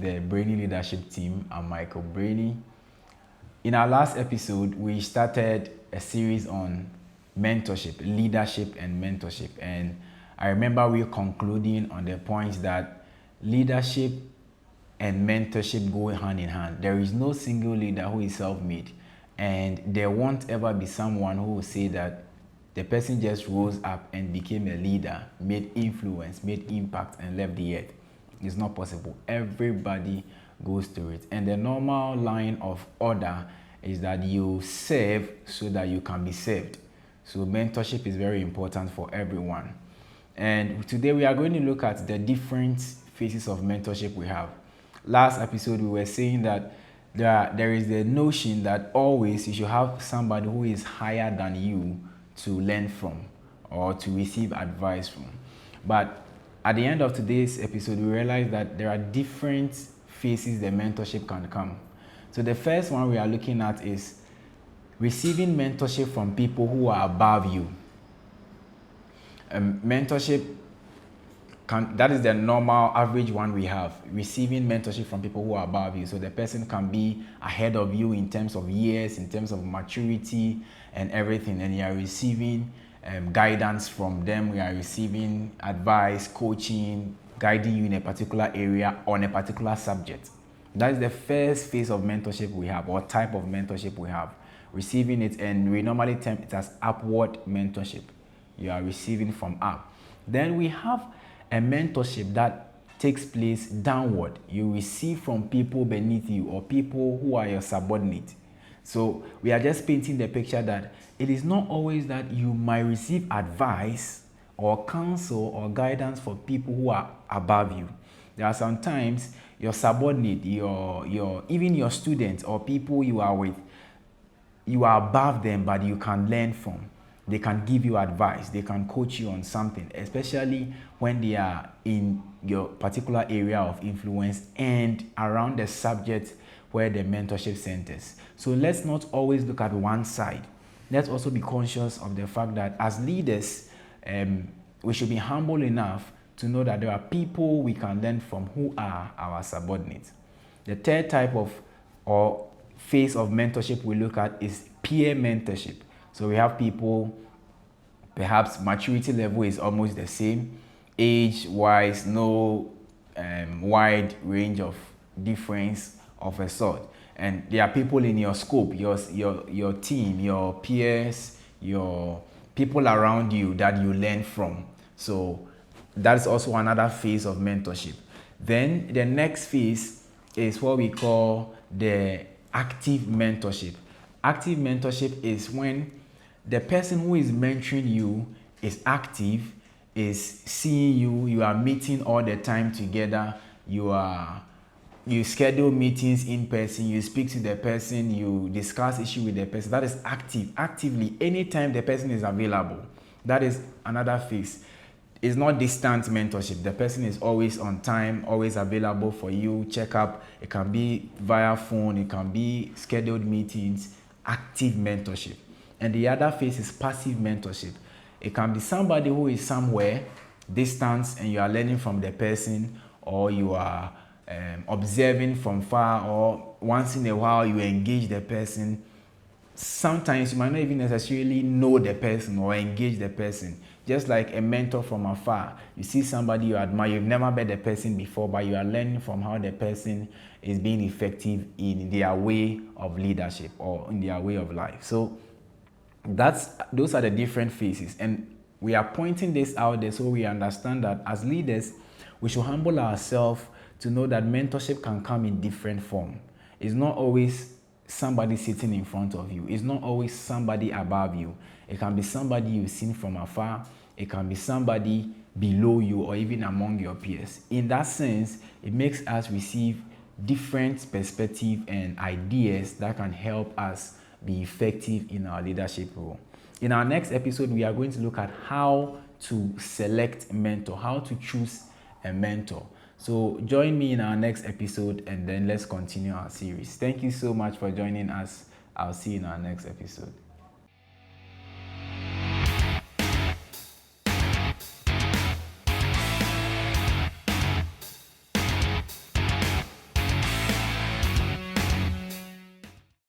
the Brainy leadership team. I'm Michael Brainy. In our last episode, we started a series on mentorship, leadership and mentorship. And I remember we concluding on the points that leadership and mentorship go hand in hand. There is no single leader who is self-made, and there won't ever be someone who will say that the person just rose up and became a leader, made influence, made impact, and left the earth. It's not possible. Everybody goes through it. And the normal line of order is that you serve so that you can be served. So mentorship is very important for everyone. And today we are going to look at the different phases of mentorship we have. Last episode we were saying that there is the notion that always you should have somebody who is higher than you to learn from or to receive advice from. But at the end of today's episode, we realize that there are different phases the mentorship can come. So the first one we are looking at is receiving mentorship from people who are above you. Mentorship that is the normal average one we have, receiving mentorship from people who are above you. So the person can be ahead of you in terms of years, in terms of maturity and everything, and you are receiving guidance from them. We are receiving advice, coaching, guiding you in a particular area on a particular subject. That is the first phase of mentorship we have, or type of mentorship we have, receiving it, and we normally term it as upward mentorship. You are receiving from up. Then we have a mentorship that takes place downward. You receive from people beneath you or people who are your subordinate. So we are just painting the picture that it is not always that you might receive advice or counsel or guidance from people who are above you. There are sometimes your subordinate, even your students or people you are with, you are above them, but you can learn from. They can give you advice. They can coach you on something, especially when they are in your particular area of influence and around the subject where the mentorship centers. So let's not always look at one side. Let's also be conscious of the fact that as leaders, we should be humble enough to know that there are people we can learn from who are our subordinates. The third type of or phase of mentorship we look at is peer mentorship. So we have people, perhaps maturity level is almost the same, age-wise, no wide range of difference of a sort. And there are people in your scope, your team, your peers, your people around you that you learn from. So that's also another phase of mentorship. Then the next phase is what we call the active mentorship. Active mentorship is when the person who is mentoring you is active, is seeing you, you are meeting all the time together, you schedule meetings in person, you speak to the person, you discuss issue with the person. That is actively, anytime the person is available. That is another phase. It's not distant mentorship. The person is always on time, always available for you, check up. It can be via phone, it can be scheduled meetings, active mentorship. And the other phase is passive mentorship. It can be somebody who is somewhere, distance, and you are learning from the person, or you are observing from far, or once in a while you engage the person. Sometimes you might not even necessarily know the person or engage the person. Just like a mentor from afar. You see somebody you admire, you've never met the person before, but you are learning from how the person is being effective in their way of leadership or in their way of life. So those are the different phases, and we are pointing this out there so we understand that as leaders we should humble ourselves to know that mentorship can come in different form. It's not always somebody sitting in front of you. It's not always somebody above you. It can be somebody you've seen from afar. It can be somebody below you or even among your peers. In that sense, it makes us receive different perspectives and ideas that can help us be effective in our leadership role. In our next episode, we are going to look at how to select a mentor, how to choose a mentor. So join me in our next episode, and then let's continue our series. Thank you so much for joining us. I'll see you in our next episode.